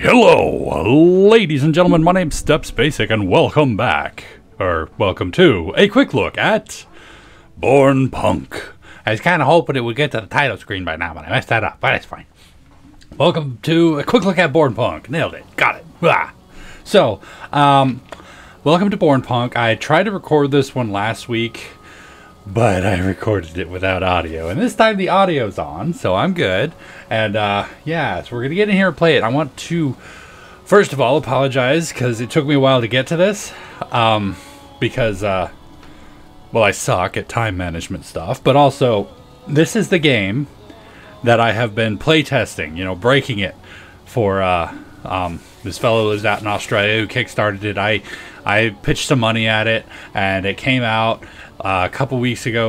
Hello, ladies and gentlemen, my name's StepsBasic, and welcome back, or welcome to, a quick look at Born Punk. I was kind of hoping it would get to the title screen by now, but I messed that up, but it's fine. Welcome to a quick look at Born Punk. Nailed it. Got it. Blah. So, welcome to Born Punk. I tried to record this one last week, but I recorded it without audio, and this time the audio's on, so I'm good. And yeah, so we're gonna get in here and play it. I want to first of all apologize because it took me a while to get to this, because well, I suck at time management stuff, but also this is the game that I have been playtesting, breaking it for this fellow lives out in Australia who kickstarted it. I pitched some money at it, and it came out a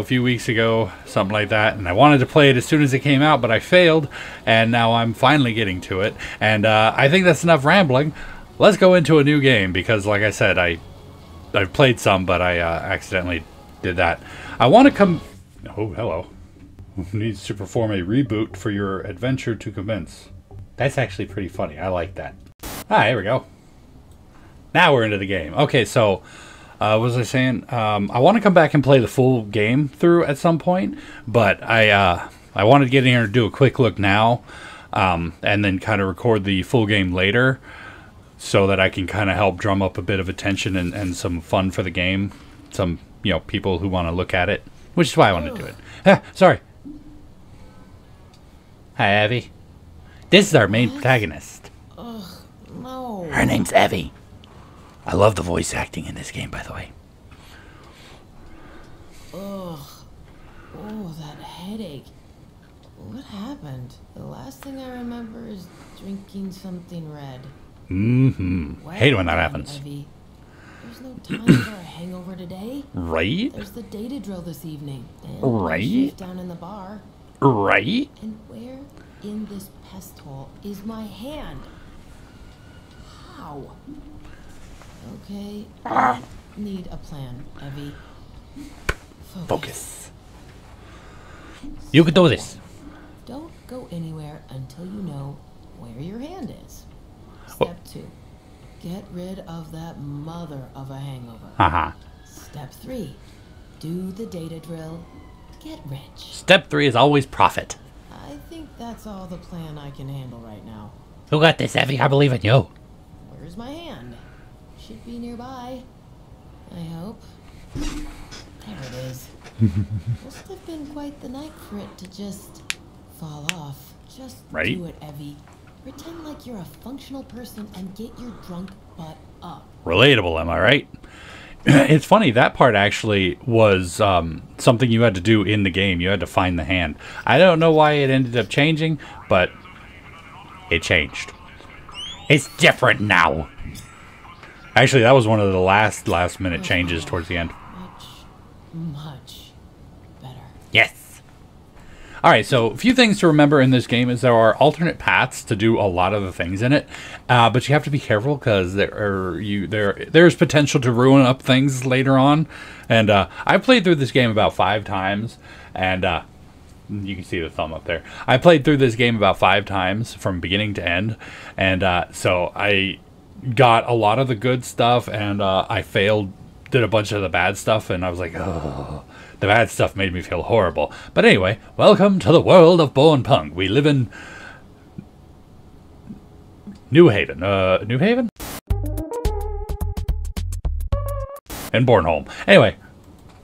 few weeks ago, something like that, and I wanted to play it as soon as it came out, but I failed, and now I'm finally getting to it, and I think that's enough rambling. Let's go into a new game, because like I said, I've played some, but I accidentally did that. I want to come... Oh, hello. Needs to perform a reboot for your adventure to commence. That's actually pretty funny. I like that. Ah, here we go. Now we're into the game. Okay, so... what was I saying? I want to come back and play the full game through at some point, but I wanted to get in here and do a quick look now, and then kind of record the full game later, so that I can kind of help drum up a bit of attention and some fun for the game. Some, people who want to look at it, which is why I want to do it. Ah, sorry. Hi, Evie. This is our main protagonist. Ugh, no. Her name's Evie. I love the voice acting in this game, by the way. Ugh. Oh, that headache. What happened? The last thing I remember is drinking something red. Mm-hmm. Hate when that happens. Evie. There's no time for a hangover today. Right? There's the data drill this evening. And right? shift down in the bar. Right? And where in this pest hole is my hand? How? Okay, I need a plan, Evie. Focus. You can do this. Don't go anywhere until you know where your hand is. Step 2. Get rid of that mother of a hangover. Uh-huh. Step 3. Do the data drill. Get rich. Step 3 is always profit. I think that's all the plan I can handle right now. You got this, Evie. I believe in you. Where's my hand? Should be nearby. I hope. There it is. Must have been quite the night for it to just fall off. Just right? Do it, Evie. Pretend like you're a functional person and get your drunk butt up. Relatable, am I right? It's funny, that part actually was something you had to do in the game. You had to find the hand. I don't know why it ended up changing, but it changed. It's different now. Actually, that was one of the last minute changes towards the end. Much better. Yes. All right, so a few things to remember in this game is there are alternate paths to do a lot of the things in it, but you have to be careful because there's potential to ruin up things later on. And I played through this game about 5 times, and you can see the thumb up there. I played through this game about 5 times from beginning to end, and so I got a lot of the good stuff, and I did a bunch of the bad stuff, and I was like, oh, the bad stuff made me feel horrible. But anyway, welcome to the world of Born Punk. We live in New Haven. New Haven? And Bornholm. Anyway,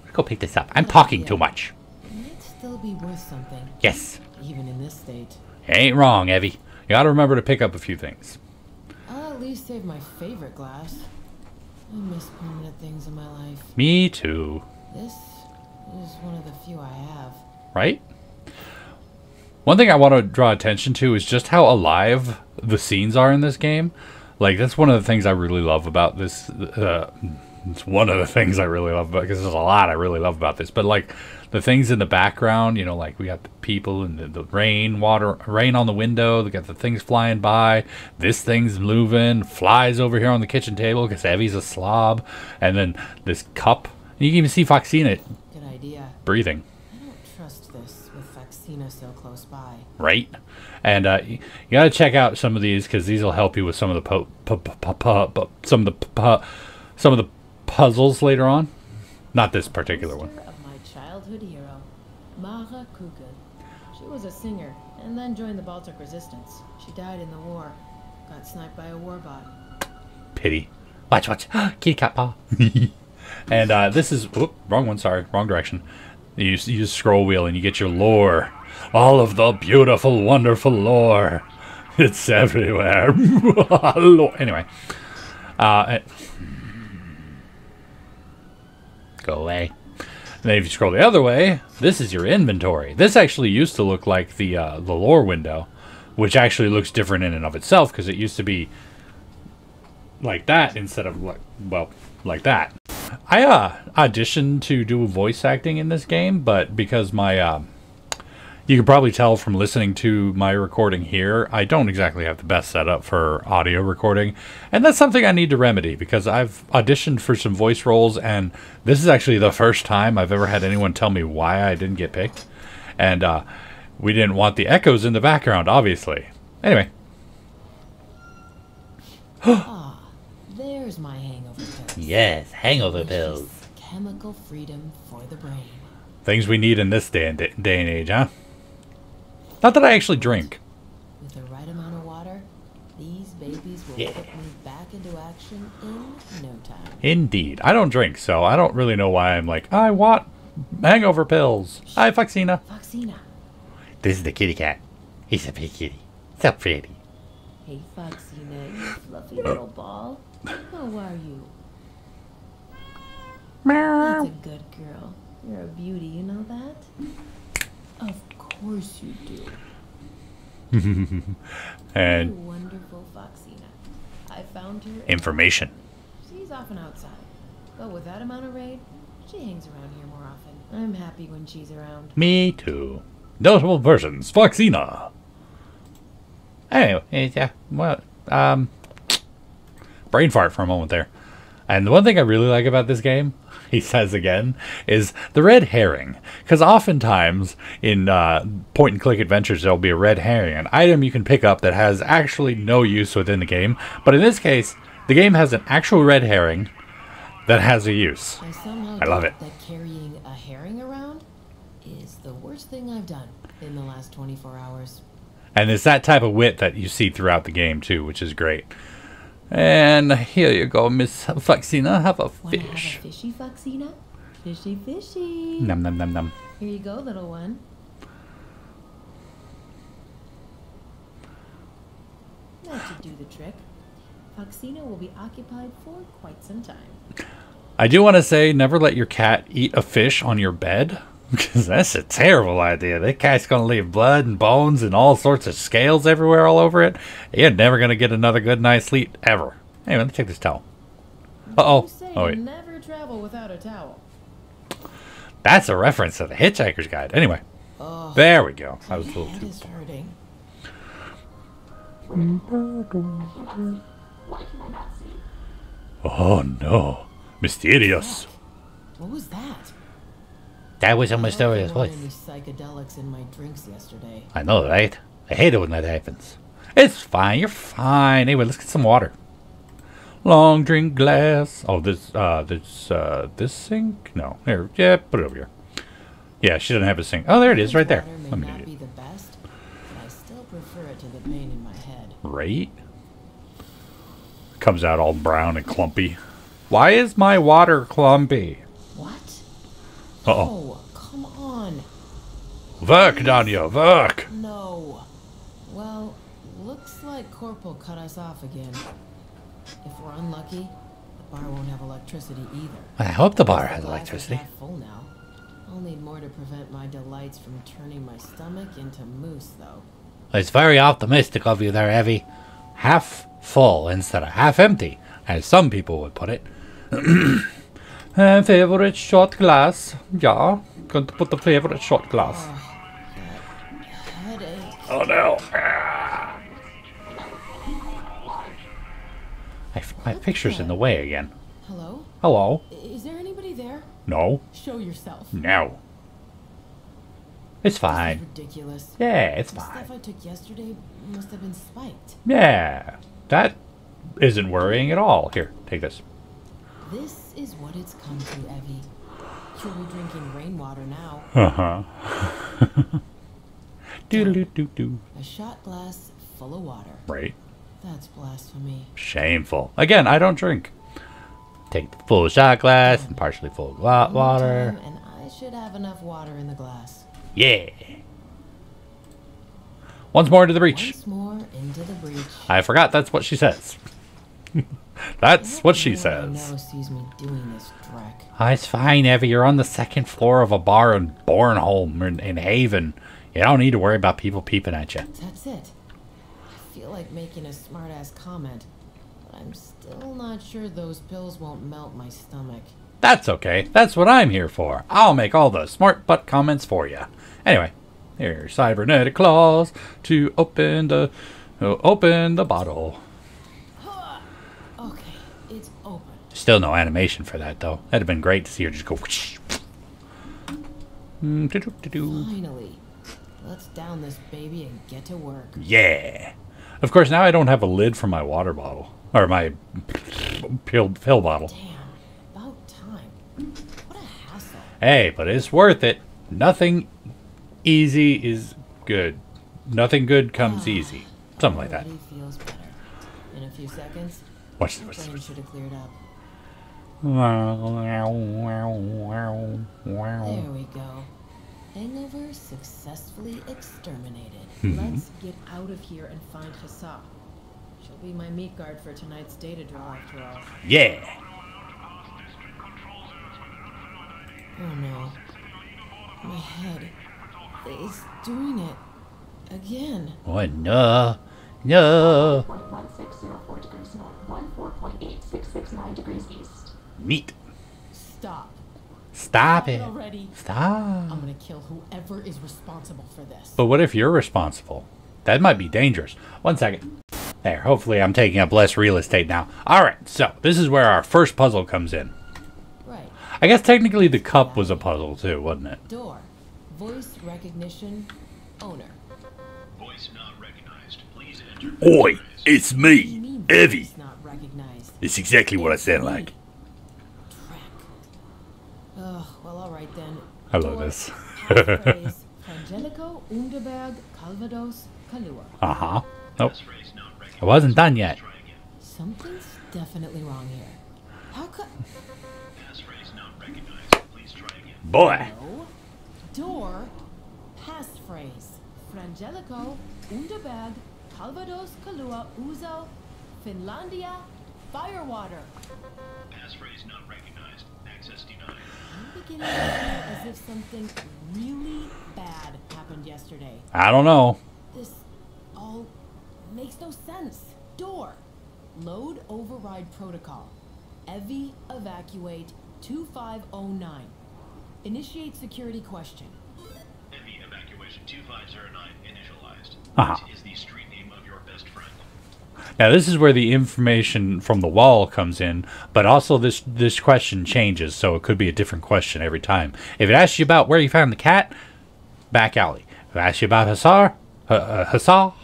let's go pick this up. I'm talking too much. It might still be worth something. Yes. Even in this state. You ain't wrong, Evie. You gotta remember to pick up a few things. I'll at least save my favorite glass. I miss permanent things in my life. Me too. This is one of the few I have. Right? One thing I want to draw attention to is just how alive the scenes are in this game. Like, that's one of the things I really love about this. It's one of the things I really love about, because there's a lot I really love about this. But, like, the things in the background, like we got the people and the rain on the window. We got the things flying by. This thing's moving, flies over here on the kitchen table because Evie's a slob. And then this cup. You can even see Foxina breathing. I don't trust this with Foxina so close by. Right? And you got to check out some of these because these will help you with some of the some of the puzzles later on. Not this particular one. Of my childhood hero, Mara Kugan. She was a singer and then joined the Baltic Resistance. She died in the war. Got sniped by a warbot. Pity. Watch. Kitty cat paw. And this is... Whoop, wrong one, sorry. Wrong direction. You use scroll wheel and you get your lore. All of the beautiful, wonderful lore. It's everywhere. Anyway. Go away. And then if you scroll the other way, this is your inventory. This actually used to look like the lore window, which actually looks different in and of itself because it used to be like that instead of like that. I auditioned to do voice acting in this game, but because my you can probably tell from listening to my recording here, I don't exactly have the best setup for audio recording, and that's something I need to remedy because I've auditioned for some voice roles, and this is actually the first time I've ever had anyone tell me why I didn't get picked, and we didn't want the echoes in the background, obviously. Anyway. There's my hangover pills. Yes, hangover pills. Chemical freedom for the brain. Things we need in this day and age, huh? Not that I actually drink. With the right amount of water, these babies will put me back into action in no time. Indeed. I don't drink, so I don't really know why I'm like, I want hangover pills. Hi, Foxina. Foxina. This is the kitty cat. He's a big kitty. So pretty. Hey, Foxina, you fluffy little ball. How are you? That's a good girl. You're a beauty, you know that? Of course you do. And You're wonderful, Foxina. I found her. Information. She's often outside, but with that amount of raid, she hangs around here more often. I'm happy when she's around. Me too. Notable persons, Foxina. Anyway, yeah, well, brain fart for a moment there. And the one thing I really like about this game, he says again, is the red herring. Because oftentimes in point-and-click adventures, there'll be a red herring, an item you can pick up that has actually no use within the game. But in this case, the game has an actual red herring that has a use. I love it. That carrying a herring around is the worst thing I've done in the last 24 hours. And it's that type of wit that you see throughout the game, too, which is great. And here you go, Miss Foxina. Have a fish. Wanna have a fishy, Foxina? Fishy, fishy. Num, num, num, num. Here you go, little one. That should do the trick. Foxina will be occupied for quite some time. I do want to say, never let your cat eat a fish on your bed. Because that's a terrible idea. That cat's going to leave blood and bones and all sorts of scales everywhere all over it. You're never going to get another good night's sleep ever. Anyway, let's take this towel. Uh-oh. Oh, wait. Never travel without a towel. That's a reference to the Hitchhiker's Guide. Anyway. Oh, there we go. That was a little head too... is hurting. Oh, no. Mysterious. What was that? That was a mysterious I voice. any psychedelics in my drinks yesterday. I know, right? I hate it when that happens. It's fine. You're fine. Anyway, let's get some water. Long drink glass. Oh, this sink? No. Here, yeah, put it over here. Yeah, she doesn't have a sink. Oh, there it is, right there. Water may not be the best, but I still prefer it to the pain in my head. Right? Comes out all brown and clumpy. Why is my water clumpy? What? Uh-oh. Oh, come on. Work, Danya, work! No. Well, looks like Corporal cut us off again. If we're unlucky, the bar won't have electricity either. I hope the bar has The glass is electricity. half full now. I'll need more to prevent my delights from turning my stomach into mousse, though. It's very optimistic of you there, Evie. Half full instead of half empty, as some people would put it. Favorite shot glass. Yeah, going to put the favorite shot glass. Headache. Oh no. My picture's in the way again. Hello? Hello? Is there anybody there? No. Show yourself. No. It's This fine. is ridiculous. Yeah, it's The fine. stuff I took yesterday must have been spiked. Yeah, that isn't worrying at all. Here, take this. This is what it's come to, Evie. You'll be drinking rainwater now. Uh-huh. Doo-doo-doo-doo. A shot glass full of water. Right. That's blasphemy. Shameful. Again, I don't drink. Take the full shot glass and partially full One more water. time, and I should have enough water in the glass. Yeah. Once more into the breach. Once more into the breach. I forgot that's what she says. That's what she No one I says. know sees me doing this dreck. It's fine, Evie. You're on the second floor of a bar in Bornholm in Haven. You don't need to worry about people peeping at you. That's it. I feel like making a smartass comment, but I'm still not sure those pills won't melt my stomach. That's okay. That's what I'm here for. I'll make all the smart butt comments for you. Anyway, here's cybernetic claws to open the bottle. Okay, it's open. Still no animation for that though. That'd have been great to see her just go. Whoosh. Doo-doo-doo-doo. Finally. Let's down this baby and get to work. Yeah. Of course, now I don't have a lid for my water bottle or my pill bottle. Damn, about time. What a hassle. Hey, but it's worth it. Nothing easy is good. Nothing good comes easy. Something like that. Already feels better. In a few seconds, Watch my this. brain should have cleared up. There There we go. Hangover successfully exterminated. Let's get out of here and find Hassa. She'll be my meat guard for tonight's data drill after all. Yeah. Oh no. My head is doing it again. Oh no. No. 1.1604 degrees north, 14.8669 degrees east. Neat. Stop. Stop it. Already. Stop. I'm gonna kill whoever is responsible for this. But what if you're responsible? That might be dangerous. 1 second. There, hopefully I'm taking up less real estate now. Alright, so this is where our first puzzle comes in. Right. I guess technically the cup was a puzzle too, wasn't it? Door. Voice recognition. Owner. Voice not recognized. Please enter. Oi, it's What do you me, mean Evie. voice not recognized? It's exactly what I sound like. Track. Ugh, well, alright then. I love Door, this. passphrase, Frangelico, Underberg, Calvados, Kalua. Uh-huh. Nope. Passphrase not recognized. I wasn't done yet. Try again. Something's definitely wrong here. How could... Passphrase not recognized. Please try again. Boy. No. Door, passphrase, Frangelico, Underberg, Calvados, Kalua, Uzo, Finlandia, Firewater. Passphrase not recognized. Access denied. I'm beginning to feel as if something really bad happened yesterday. I don't know. This all makes no sense. Door. Load override protocol. Evie evacuate 2509. Initiate security question. Heavy evacuation 2509 initialized. Uh-huh. What is the street name of your best friend? Now this is where the information from the wall comes in, but also this question changes, so it could be a different question every time. If it asks you about where you found the cat, back alley. If it asks you about Hassa,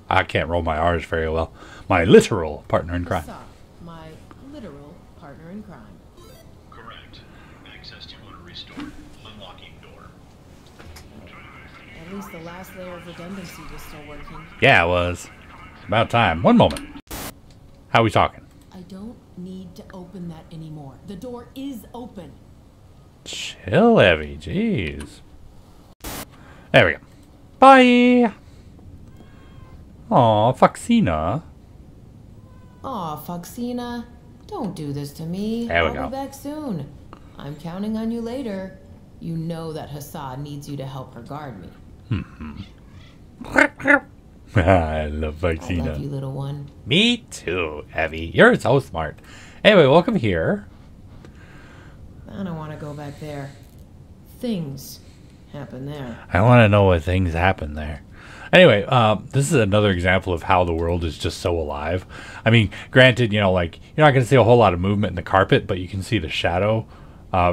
I can't roll my R's very well. My literal partner in crime. Hassa, my literal partner in crime. Correct. Access to owner restored. Unlocking door. At least the last layer of redundancy was still working. Yeah, it was. About time. 1 moment. How we talking? I don't need to open that anymore. The door is open. Chill, Evie. Jeez. There we go. Bye. Aw, Foxina. Aw, Foxina, don't do this to me. There we I'll go. be back soon. I'm counting on you later. You know that Hassa needs you to help her guard me. I love I love you, Foxina. little one. Me too, Evie. You're so smart. Anyway, welcome here. I don't want to go back there. Things happen there. I want to know what things happen there. Anyway, this is another example of how the world is just so alive. I mean, granted, you know, like, you're not going to see a whole lot of movement in the carpet, but you can see the shadow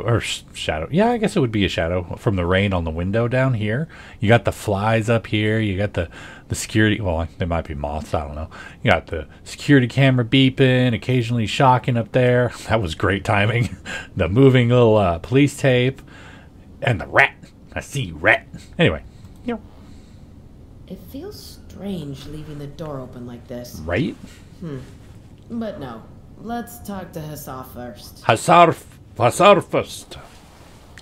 or shadow. Yeah, I guess it would be a shadow from the rain on the window down here. You got the flies up here. You got the security. Well, they might be moths. I don't know. You got the security camera beeping, occasionally shocking up there. That was great timing. The moving little police tape, and the rat. I see you, rat. Anyway, It feels strange leaving the door open like this. right? But no. Let's talk to Hussar first. Hussar first.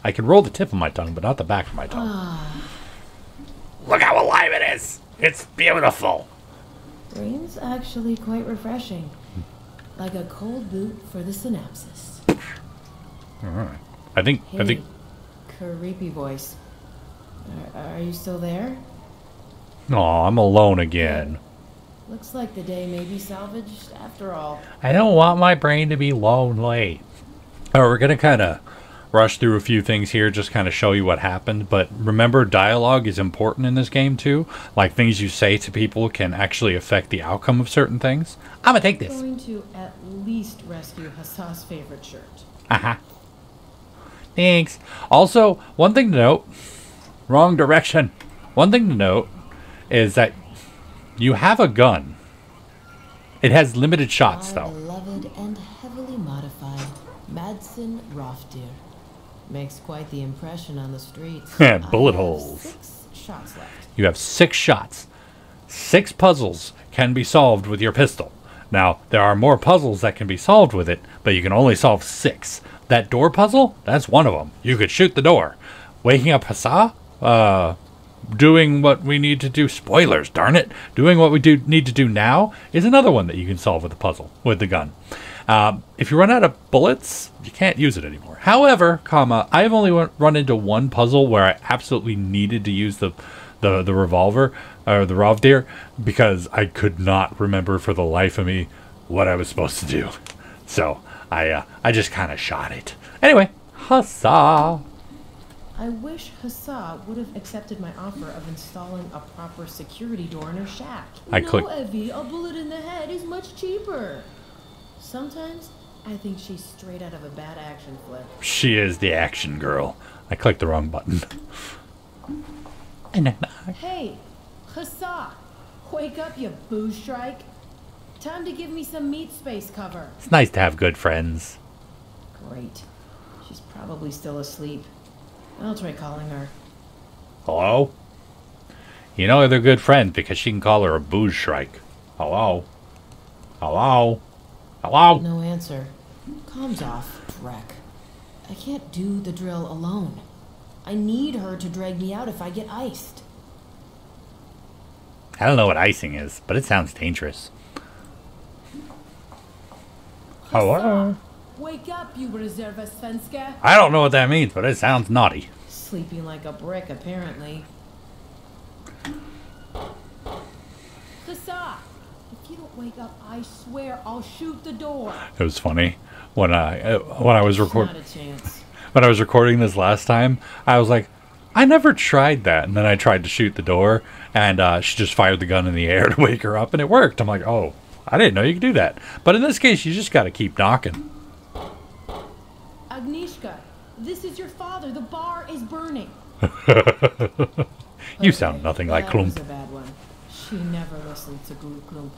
I can roll the tip of my tongue, but not the back of my tongue. Look how alive it is. It's beautiful. Rain's actually quite refreshing. Like a cold boot for the synapses. All right. I think. Creepy voice. Are you still there? Oh, I'm alone again. Looks like the day may be salvaged after all. I don't want my brain to be lonely. All right, we're gonna kind of rush through a few things here, just kind of show you what happened. But remember, dialogue is important in this game too. Like things you say to people can actually affect the outcome of certain things. I'm gonna take this. Going to at least rescue Hussar's favorite shirt. Thanks. Also, one thing to note. Wrong direction. One thing to note is that you have a gun. It has limited shots, Our though. beloved and heavily modified Madsen Rofdir makes quite the impression on the streets. Bullet I have holes. 6 shots left. You have 6 shots. 6 puzzles can be solved with your pistol. Now, there are more puzzles that can be solved with it, but you can only solve 6. That door puzzle, that's one of them. You could shoot the door. Waking up Hussar? Doing what we need to do. Spoilers, darn it. Doing what we need to do now is another one that you can solve with the puzzle, with the gun. If you run out of bullets, you can't use it anymore. However, I have only run into one puzzle where I absolutely needed to use the revolver, or the Rovdir, because I could not remember for the life of me what I was supposed to do. So, I just kind of shot it. Anyway, Hussar! I wish Hussar would have accepted my offer of installing a proper security door in her shack. Evie, a bullet in the head is much cheaper. Sometimes I think she's straight out of a bad action flick. She is the action girl. I clicked the wrong button. Hey, Hussar! Wake up, you booze strike. Time to give me some meat space cover. It's nice to have good friends. Great. She's probably still asleep. I'll try calling her. Hello? You know they're good friends because she can call her a booze shrike. Hello? Hello? Hello? No answer. Comms off, Drek. I can't do the drill alone. I need her to drag me out if I get iced. I don't know what icing is, but it sounds dangerous. Hello? Wake up, you Reserva Svenska. I don't know what that means, but it sounds naughty. Sleeping like a brick, apparently. Hussar! If you don't wake up, I swear I'll shoot the door. It was funny when I was recording. Not a chance. When I was recording this last time, I was like, I never tried that. And then I tried to shoot the door, and she just fired the gun in the air to wake her up, and it worked. I'm like, oh, I didn't know you could do that. But in this case, you just got to keep knocking. Agnieszka, this is your father. The bar is burning. You sound nothing like That was Klump. a bad one. She never listened to Klump.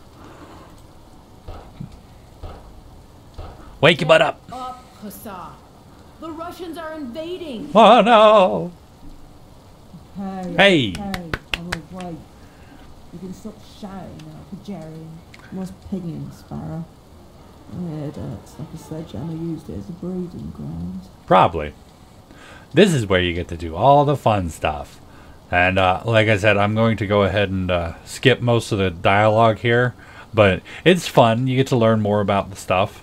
Wake your butt up. Up, Hussar. The Russians are invading. Oh, no. Hey, Hey. I'm awake. You can stop shouting like a Jerry. Was pinging, Sparrow. My head hurts like a sledgehammer used it as a breeding ground. Probably. This is where you get to do all the fun stuff. And like I said, I'm going to go ahead and skip most of the dialogue here. But it's fun. You get to learn more about the stuff.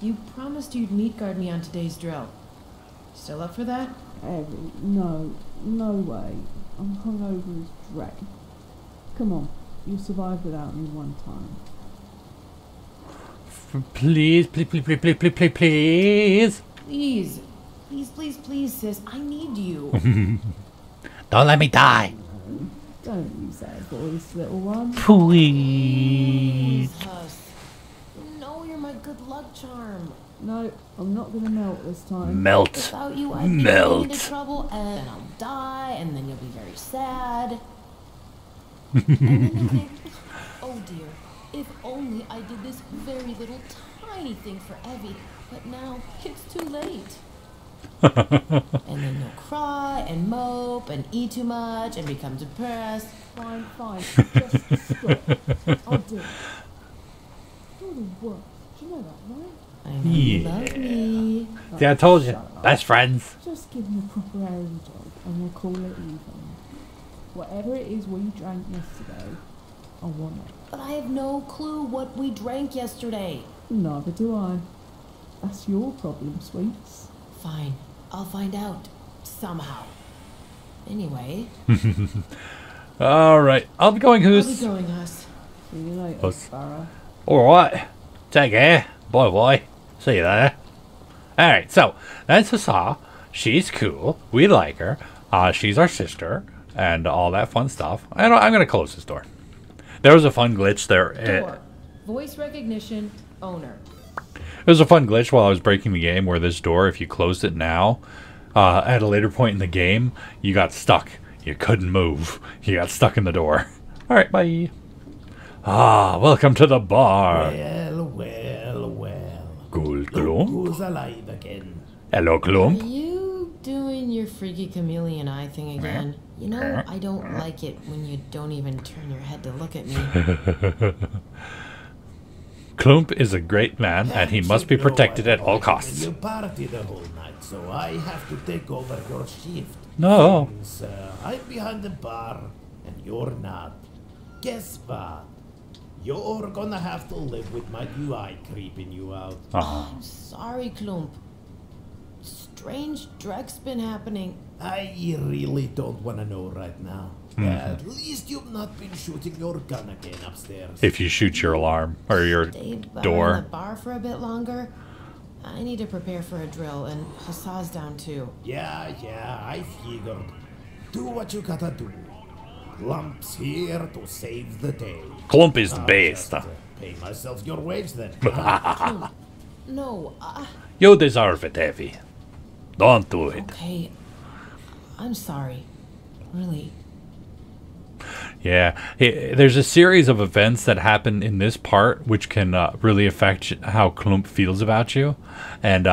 You promised you'd meat guard me on today's drill. Still up for that? Evie, no way. I'm hungover as dreck. Come on, you'll survive without me one time. Please, please, please, please, please, please, please, please. Please. Please, please, please, sis. I need you. Don't let me die. Don't use that voice, little one. Please. Huss. You know you're my good luck charm. No, I'm not gonna melt this time. Melt. Without you, I'd be getting into trouble, and then I'll die, and then you'll be very sad. And then you'll think, oh dear, if only I did this very little tiny thing for Evie, but now it's too late. And then you'll cry and mope and eat too much and become depressed. Fine, fine. Just stop. I'll do it. You're the worst. Do you know that, right? I know you love me. See, I told you. Shut up. Best friends. Just give me a proper airy job and we'll call it even. Whatever it is we drank yesterday, I want it. But I have no clue what we drank yesterday. Neither do I. That's your problem, sweets. Fine, I'll find out. Somehow. Anyway, All right. I'll be going, I'll be Hoos. going, Huss. See you later, Us. Sparrow. All right. Take care. Bye bye. See you there. All right. So that's Hussar. She's cool. We like her. She's our sister and all that fun stuff. I'm going to close this door. There was a fun glitch there. Door. Voice recognition. Owner. There was a fun glitch while I was breaking the game where this door, if you closed it now, at a later point in the game, you got stuck. You couldn't move. You got stuck in the door. All right, bye. Welcome to the bar. Well. Cool, Look Klump. who's alive again. Hello, Are Klump. you doing your freaky chameleon eye thing again? You know, I don't like it when you don't even turn your head to look at me. Klump is a great man, and he must be protected at all costs. You party the whole night, so I have to take over your shift. No. Since, I'm behind the bar, and you're not. Guess what? You're gonna have to live with my UI creeping you out. I'm sorry, Klump. Strange Drek's been happening. I really don't wanna know right now. At least you've not been shooting your gun again upstairs. If you shoot your alarm or your Stay behind door. the bar for a bit longer. I need to prepare for a drill, and Hassa's down too. Yeah, I figured. Do what you gotta do. Lump's here to save the day. Klump is the I'll best. just, pay myself your wage then. Klump. No, You deserve it, Evie. Don't do it. okay. I'm sorry. Really. Yeah, there's a series of events that happen in this part which can really affect how Klump feels about you. And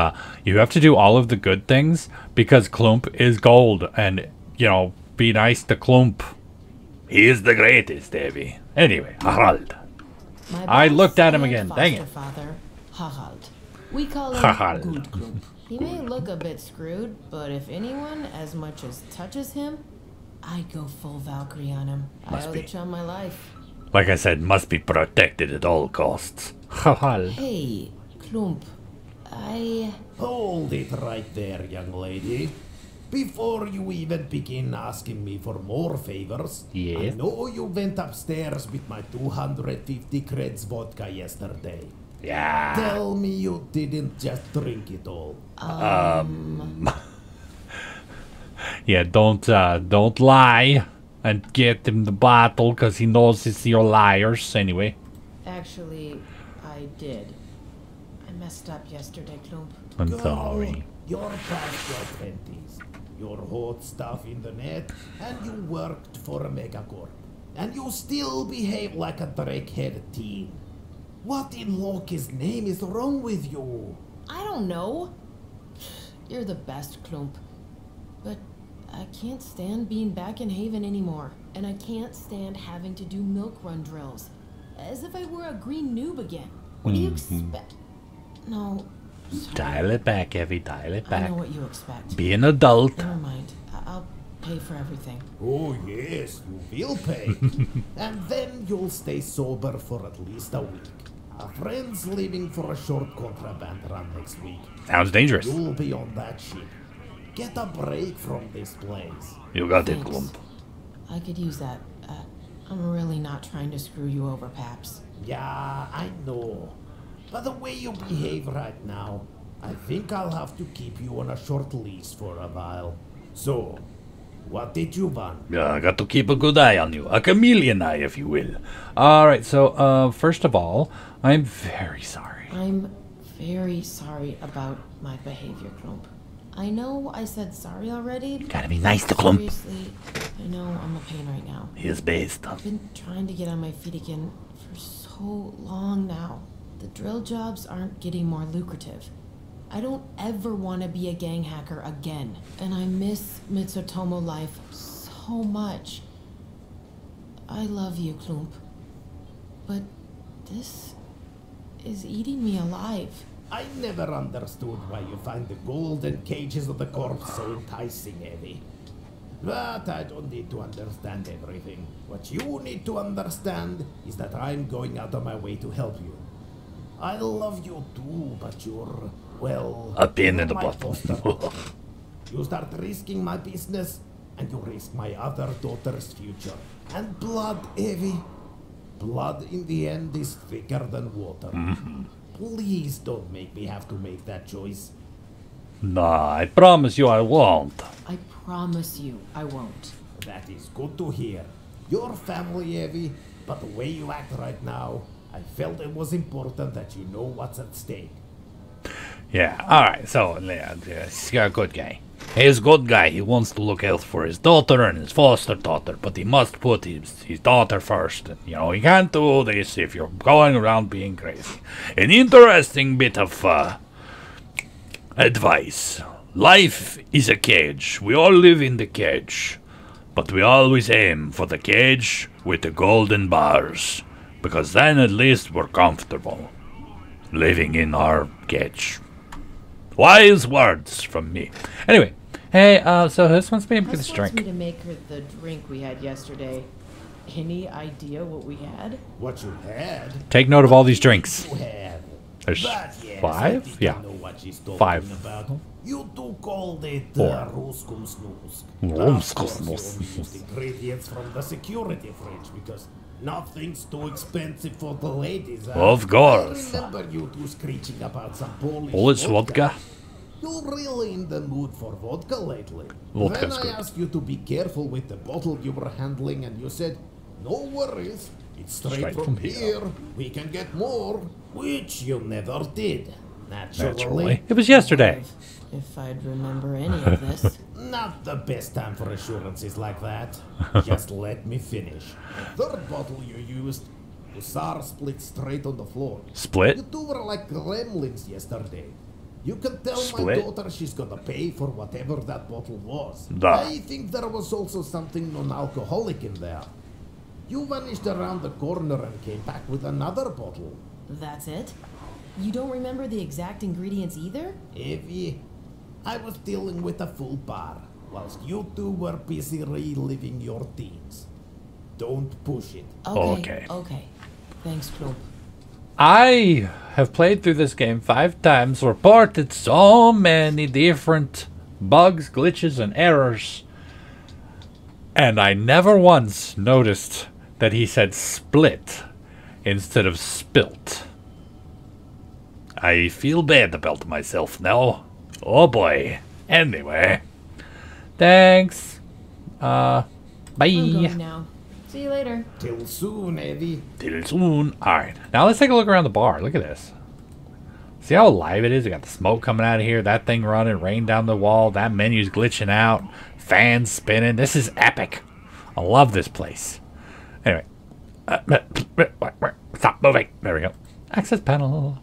you have to do all of the good things because Klump is gold. And, you know, be nice to Klump. He is the greatest, Evie. Anyway, Harald. My I boss looked at him and again, dang foster it. father, Harald. We call him Harald. Good Klump. He may look a bit screwed, but if anyone as much as touches him, I go full Valkyrie on him. Must I owe be. the chum my life. Like I said, must be protected at all costs. Harald. Hey, Klump. Hold it right there, young lady. Before you even begin asking me for more favors, Yes? I know you went upstairs with my 250 creds vodka yesterday. Yeah. Tell me you didn't just drink it all. Yeah, don't lie and get him the bottle because he knows it's your liars. Anyway, Actually, I did. I messed up yesterday, Klump. I'm Girl, sorry. You're past your 20s. You're hot stuff in the net, and you worked for a megacorp. And you still behave like a drakehead teen. What in Loki's name is wrong with you? I don't know. You're the best, Klump. But I can't stand being back in Haven anymore. And I can't stand having to do milk run drills. As if I were a green noob again. What do you expect? No. Sorry. Dial it back, Evie. Dial it I back. know what you expect. Be an adult. Never mind. I'll pay for everything. Oh yes, you will pay. And then you'll stay sober for at least a week. A friend's leaving for a short contraband run next week. Sounds dangerous. You'll be on that ship. Get a break from this place. You got it, Thanks. Klump. I could use that. I'm really not trying to screw you over, Paps. Yeah, I know. But the way you behave right now, I think I'll have to keep you on a short leash for a while. So, what did you want? Yeah, I got to keep a good eye on you. A chameleon eye, if you will. Alright, so, first of all, I'm very sorry. I'm very sorry about my behavior, Klump. I know I said sorry already. Gotta be nice to Klump. Seriously, I know I'm a pain right now. He is based. I've been trying to get on my feet again for so long now. The drill jobs aren't getting more lucrative. I don't ever want to be a gang hacker again. And I miss Mitsutomo life so much. I love you, Klump. But this is eating me alive. I never understood why you find the golden cages of the corpse so enticing, Evie. But I don't need to understand everything. What you need to understand is that I'm going out of my way to help you. I love you too, but you're, well... a pin in the my bottle. foster. You start risking my business, and you risk my other daughter's future. And blood, Evie. Blood in the end is thicker than water. Please don't make me have to make that choice. Nah, I promise you I won't. I promise you I won't. That is good to hear. Your family, Evie, but the way you act right now, I felt it was important that you know what's at stake. Yeah, alright, so, yeah, he's a good guy. He's a good guy. He wants to look out for his daughter and his foster daughter, but he must put his daughter first. And, you know, he can't do this if you're going around being crazy. An interesting bit of advice. Life is a cage. We all live in the cage. But we always aim for the cage with the golden bars. Because then at least we're comfortable living in our cage. Wise words from me. Anyway, hey, so this wants me to get this Hus wants me drink. to make her the drink we had yesterday. Any idea what we had? What you had? Take note of all these drinks. You had. There's But yes, I 5? think Yeah. I know what she's talking 5. about. You two called it 4. Ruskum Snoosk. Rumskum Of course, you Snoosk. only used ingredients from the security fridge because nothing's too expensive for the ladies. Huh? Of course. I remember you two screeching about some Polish vodka. You're really in the mood for vodka lately. Vodka's Then I good. asked you to be careful with the bottle you were handling, and you said, "No worries, it's straight from here. We can get more," which you never did. Naturally. It was yesterday. If I'd remember any of this. Not the best time for assurances like that. Just let me finish. The third bottle you used, Hussar split straight on the floor. Split? You two were like gremlins yesterday. You can tell Split? my daughter she's gonna pay for whatever that bottle was. Duh. I think there was also something non-alcoholic in there. You vanished around the corner and came back with another bottle. That's it? You don't remember the exact ingredients either? Evie, I was dealing with a full bar, whilst you two were busy reliving your teens. Don't push it. Okay. Okay. Thanks, Klump. I have played through this game 5 times, reported so many different bugs, glitches, and errors, and I never once noticed that he said split instead of spilt. I feel bad about myself now. Oh boy. Anyway. Thanks. Bye. I'm going now. See you later. Till soon, Evie. Till soon. Alright. Now let's take a look around the bar. Look at this. See how alive it is? We got the smoke coming out of here. That thing running. Rain down the wall. That menu's glitching out. Fans spinning. This is epic. I love this place. Anyway. Stop moving. There we go. Access panel.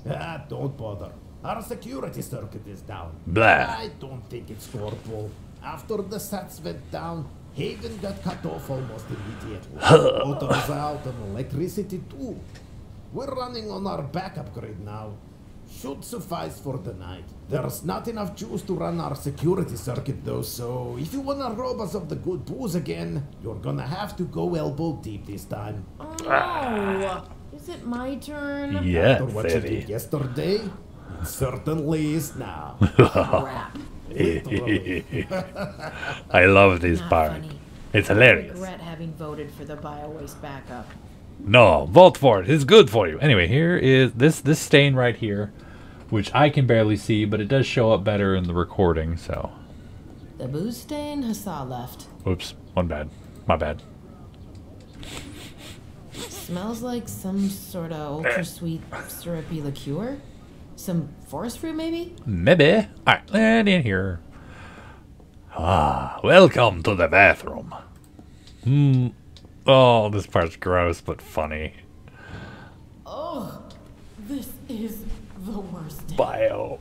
Ah, don't bother. Our security circuit is down. Blah. I don't think it's horrible. After the sats went down, Haven got cut off almost immediately. Water's out and electricity too. We're running on our backup grid now. Should suffice for the night. There's not enough juice to run our security circuit though, so if you wanna rob us of the good booze again, you're gonna have to go elbow deep this time. Oh no! Is it my turn? Yeah, After what you did baby. yesterday, it certainly is now. Crap. Literally. I love this Not part. funny. It's I hilarious. regret having voted for the bio-waste backup. No, vote for it. It's good for you. Anyway, here is this stain right here, which I can barely see, but it does show up better in the recording, so. The booze stain Hussar left. Oops, one bad. My bad. Smells like some sort of ultra sweet syrupy liqueur. Some forest fruit, maybe? Maybe. Alright, let in here. Ah, welcome to the bathroom. Oh, this part's gross but funny. Oh, this is the worst day. Bio.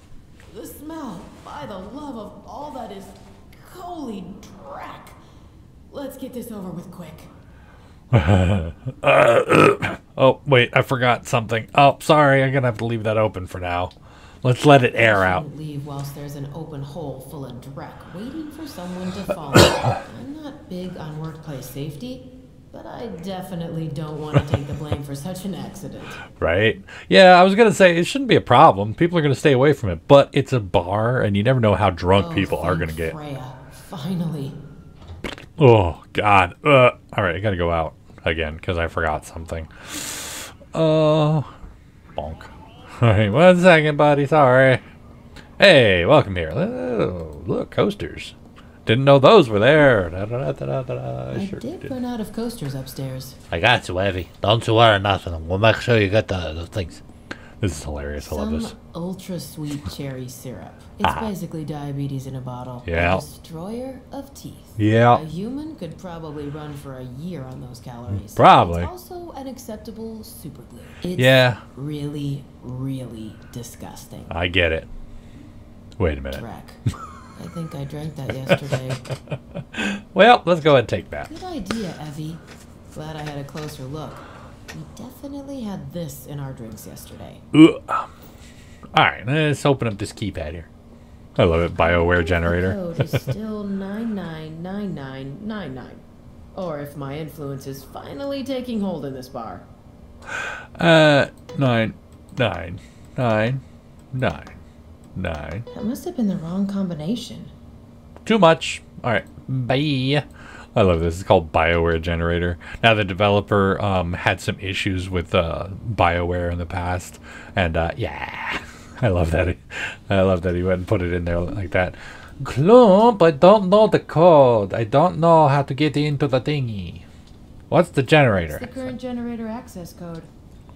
The smell, by the love of all that is holy drac. Let's get this over with quick. Oh, wait, I forgot something. Oh, sorry, I'm gonna have to leave that open for now. Let's let it air out. Shouldn't leave whilst there's an open hole full of dreck waiting for someone to fall in. I'm not big on workplace safety, but I definitely don't want to take the blame for such an accident. Right? Yeah, I was gonna say, it shouldn't be a problem. People are gonna stay away from it, but it's a bar, and you never know how drunk people are gonna get. Freya, finally. Oh, God. Alright, I gotta go out again, because I forgot something. Bonk. Alright, 1 second, buddy, sorry. Hey, welcome here. Oh, look, coasters. Didn't know those were there. I Sure did run out of coasters upstairs. I got you, Evie. Don't you worry nothing. We'll make sure you get the things. This is hilarious. I love this. Some ultra sweet cherry syrup. It's basically diabetes in a bottle. Yeah. A destroyer of teeth. Yeah. A human could probably run for a year on those calories. Probably. It's also an acceptable superglue. It's Yeah. really, really disgusting. I get it. Wait a minute. Wreck. I think I drank that yesterday. Well, let's go ahead and take that. Good idea, Evie. Glad I had a closer look. We definitely had this in our drinks yesterday. Alright, let's open up this keypad here. I love it. BioWare generator. The code is still 999999. Or if my influence is finally taking hold in this bar. 9999. That must have been the wrong combination. Too much. Alright, bye. I love this. It's called BioWare generator. Now the developer had some issues with BioWare in the past, and yeah, I love that. I love that he went and put it in there like that. Clump, I don't know the code. I don't know how to get into the thingy. What's the generator? It's the current generator access code.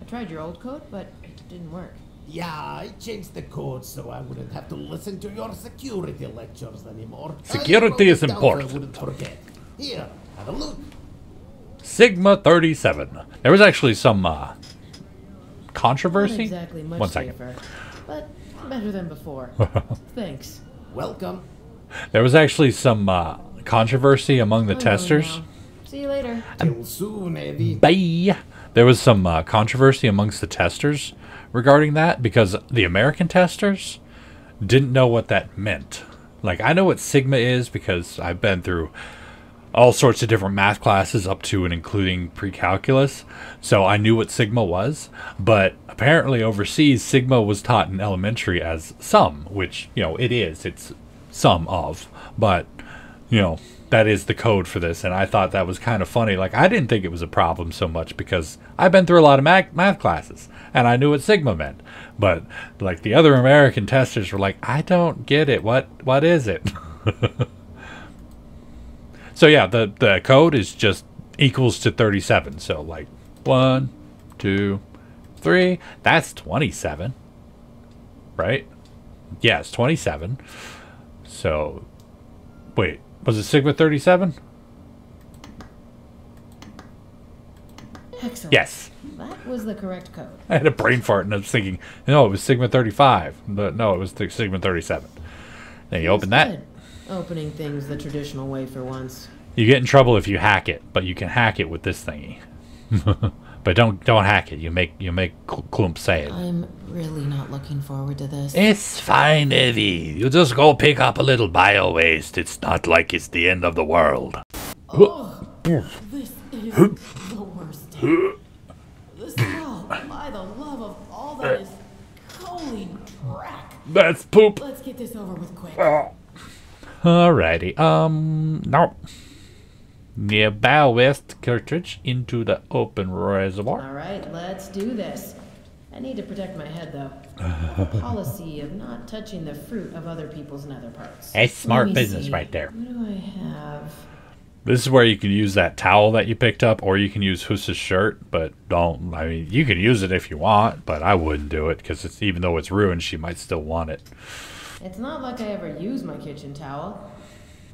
I tried your old code, but it didn't work. Yeah, I changed the code so I wouldn't have to listen to your security lectures anymore. Security is I wrote it down so important. I wouldn't forget. Here, have a look. Sigma 37. There was actually some controversy. Not exactly much 1 second. safer, but better than before. Thanks. Welcome. There was actually some controversy among the I'm going testers. now. See you later. Till soon, Evie. Bye. There was some controversy amongst the testers regarding that because the American testers didn't know what that meant. Like, I know what Sigma is because I've been through all sorts of different math classes up to and including pre-calculus, so I knew what Sigma was. But apparently overseas, Sigma was taught in elementary as sum, which, you know, it is. It's sum of. But, you know, that is the code for this, and I thought that was kind of funny. Like, I didn't think it was a problem so much because I've been through a lot of math classes, and I knew what Sigma meant. But, like, the other American testers were like, I don't get it. What is it? So, yeah, the code is just equals to 37. So, like, 1, 2, 3. That's 27. Right? Yeah, it's 27. So, wait. Was it Sigma 37? Excellent. Yes. That was the correct code. I had a brain fart and I was thinking, no, it was Sigma 35. But no, it was Sigma 37. Then you open that. Good. Opening things the traditional way for once. You get in trouble if you hack it, but you can hack it with this thingy. But don't hack it. You make Klump say it. I'm really not looking forward to this. It's fine, Evie. You just go pick up a little bio waste. It's not like it's the end of the world. Oh, this is the worst day. The smell, by the love of all that is holy drac. That's poop. Let's get this over with quick. Alrighty. No. Near bow west cartridge into the open reservoir. All right, let's do this. I need to protect my head, though. I have a policy of not touching the fruit of other people's nether parts. That's smart Let me business see. right there. What do I have? This is where you can use that towel that you picked up, or you can use Husa's shirt, but don't. I mean, you can use it if you want, but I wouldn't do it, because it's, even though it's ruined, she might still want it. It's not like I ever use my kitchen towel.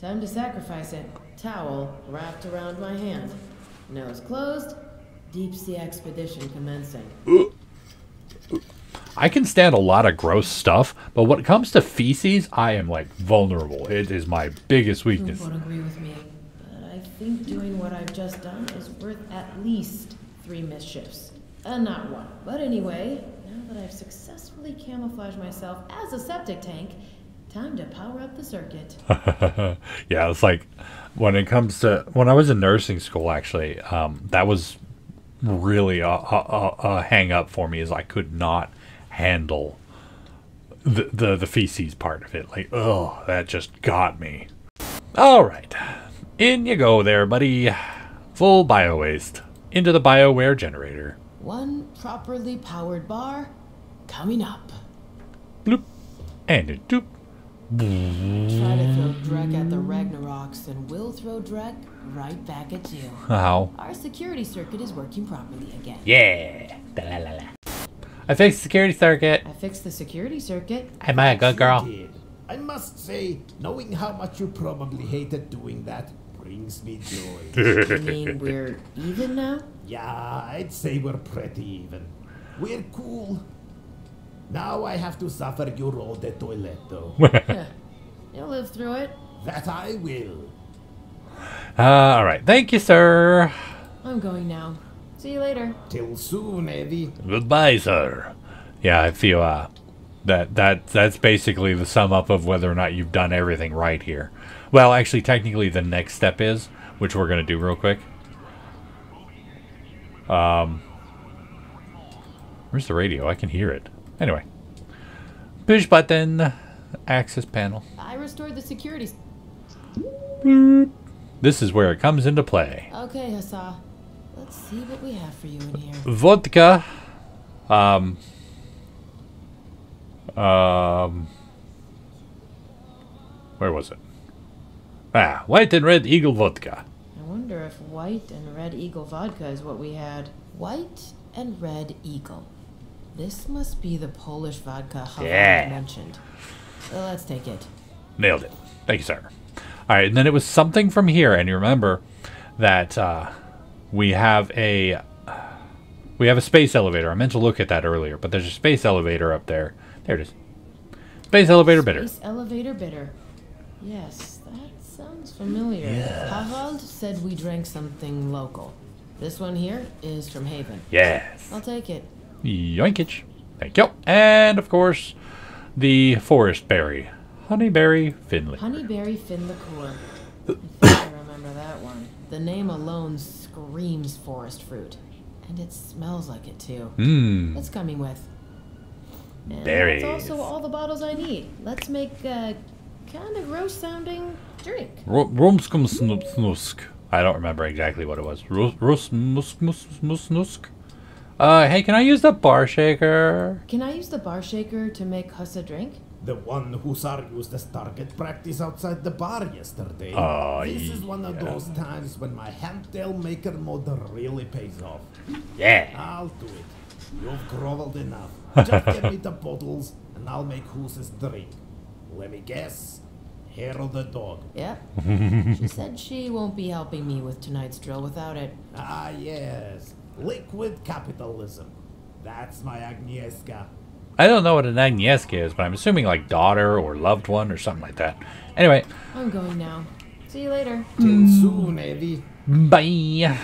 Time to sacrifice it. Towel wrapped around my hand. Nose closed. Deep sea expedition commencing. I can stand a lot of gross stuff, but when it comes to feces, I am like vulnerable. It is my biggest You weakness. won't agree with me, but I think doing what I've just done is worth at least 3 mischiefs. Not 1. But anyway, now that I've successfully camouflaged myself as a septic tank, time to power up the circuit. Yeah, it's like when it comes to when I was in nursing school, actually, that was really a hang up for me, is I could not handle the feces part of it. Like, oh, that just got me. All right, in you go there, buddy. Full bio waste into the BioWare generator. 1 properly powered bar coming up. Bloop and a doop. Try to throw Drek at the Ragnaroks, and we'll throw Drek right back at you. How? Our security circuit is working properly again. Yeah. Da-la-la-la. I fixed the security circuit. I fixed the security circuit. Am I a good girl? You did. I must say, knowing how much you probably hated doing that brings me joy. You mean we're even now? Yeah, I'd say we're pretty even. We're cool. Now I have to suffer your role de toilet, though. You'll live through it. That I will. All right. Thank you, sir. I'm going now. See you later. Till soon, Eddie. Goodbye, sir. Yeah, I feel that's basically the sum up of whether or not you've done everything right here. Well, actually, technically, the next step is, which we're gonna do real quick. Where's the radio? I can hear it. Anyway, push button, access panel. I restored the security. This is where it comes into play. Okay, Hussa. Let's see what we have for you in here. Vodka. Where was it? Ah, White and Red Eagle vodka. I wonder if White and Red Eagle vodka is what we had. White and Red Eagle. This must be the Polish vodka Havard Yeah. mentioned. Let's take it. Nailed it. Thank you, sir. All right, and then it was something from here, and you remember that we have a space elevator. I meant to look at that earlier, but there's a space elevator up there. There it is. Space elevator bidder. Space elevator bitter. Yes, that sounds familiar. Havald said we drank something local. This one here is from Haven. Yes. I'll take it. Yoinkage. Thank you. And, of course, the forest berry. Honeyberry Finley. Honeyberry Fin liqueur. I think I remember that one. The name alone screams forest fruit. And it smells like it too. Mmm. What's coming with? And Berries. That's also all the bottles I need. Let's make a kind of gross sounding drink. Rumskum snusk. I don't remember exactly what it was. Rusmusmusmusnusk. Hey, can I use the bar shaker? Can I use the bar shaker to make Hussa drink? The one Hussar used as target practice outside the bar yesterday. Oh, This is one of those times when my handtail maker mode really pays off. Yeah. I'll do it. You've groveled enough. Just give me the bottles and I'll make Huss's drink. Let me guess. Harold the dog. Yep. She said she won't be helping me with tonight's drill without it. Ah, yes. Liquid capitalism. That's my Agnieszka. I don't know what an Agnieszka is, but I'm assuming like daughter or loved one or something like that. Anyway, I'm going now. See you later. Till soon, Evie. bye.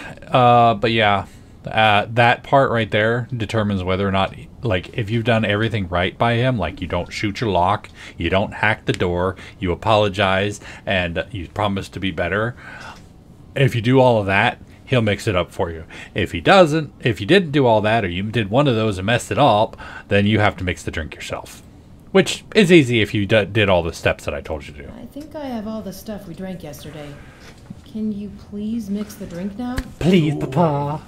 But yeah, that part right there determines whether or not, like, if you've done everything right by him, like you don't shoot your lock, you don't hack the door, you apologize, and you promise to be better. If you do all of that, he'll mix it up for you. If he doesn't, if you didn't do all that, or you did one of those and messed it up, then you have to mix the drink yourself. Which is easy if you did all the steps that I told you to do. I think I have all the stuff we drank yesterday. Can you please mix the drink now? Please, Papa.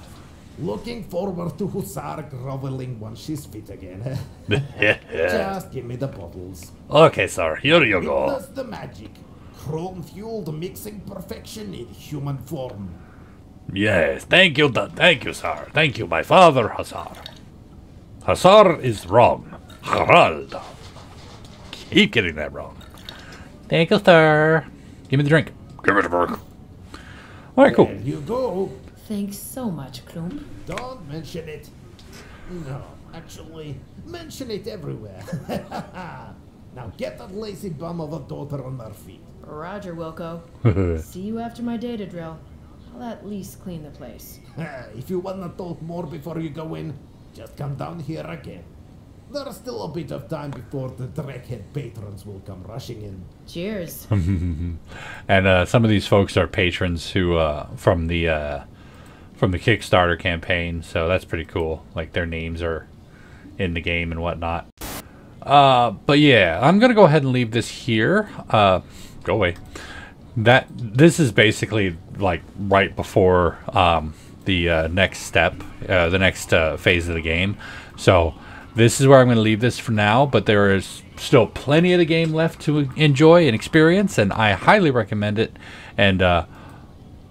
Looking forward to Hussar groveling once she's fit again. Just give me the bottles. Okay, sir. Here you It go. does the magic. chrome-fueled mixing perfection in human form. Yes, thank you, sir. Thank you, my father, Hussar. Hussar is wrong. Harald. Keep getting that wrong. Thank you, sir. Give me the drink. Give me the drink. All right, cool. There you go. Thanks so much, Klump. Don't mention it. No, actually, mention it everywhere. Now get that lazy bum of a daughter on her feet. Roger, Wilco. See you after my data drill. I'll at least clean the place. If you want to talk more before you go in, just come down here again. There's still a bit of time before the Dreckhead patrons will come rushing in. Cheers. And some of these folks are patrons who from the Kickstarter campaign, so that's pretty cool. Like their names are in the game and whatnot. But yeah, I'm gonna go ahead and leave this here. Go away. This is basically like right before the next step, the next phase of the game. So this is where I'm going to leave this for now, but there is still plenty of the game left to enjoy and experience, and I highly recommend it. And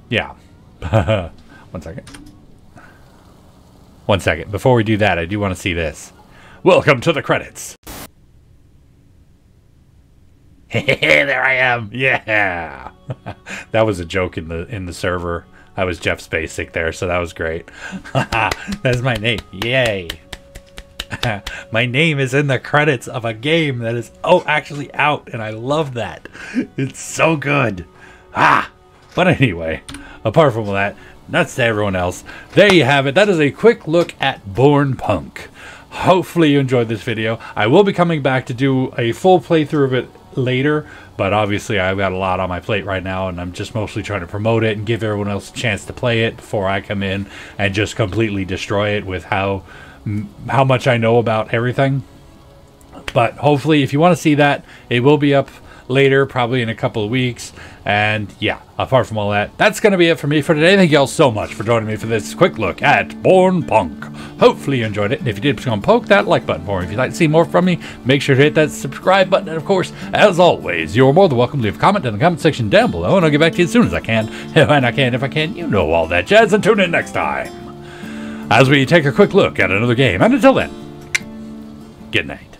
yeah. One second. Before we do that, I do want to see this. Welcome to the credits. There I am. Yeah. That was a joke in the server. I was StepsBasic there, so that was great. That's my name. Yay. My name is in the credits of a game that is actually out, and I love that. It's so good. But anyway, apart from all that, nuts to everyone else. There you have it. That is a quick look at Born Punk. Hopefully you enjoyed this video. I will be coming back to do a full playthrough of it later, but obviously I've got a lot on my plate right now, and I'm just mostly trying to promote it and give everyone else a chance to play it before I come in and just completely destroy it with how much I know about everything. But hopefully if you want to see that, it will be up later, probably in a couple of weeks. And yeah, apart from all that, that's going to be it for me for today. Thank you all so much for joining me for this quick look at Born Punk. Hopefully you enjoyed it, and if you did, please go and poke that like button for me. If you'd like to see more from me, make sure to hit that subscribe button, and of course, as always, you're more than welcome to leave a comment in the comment section down below, and I'll get back to you as soon as I can. And if I can, you know all that jazz, and tune in next time as we take a quick look at another game. And until then, good night.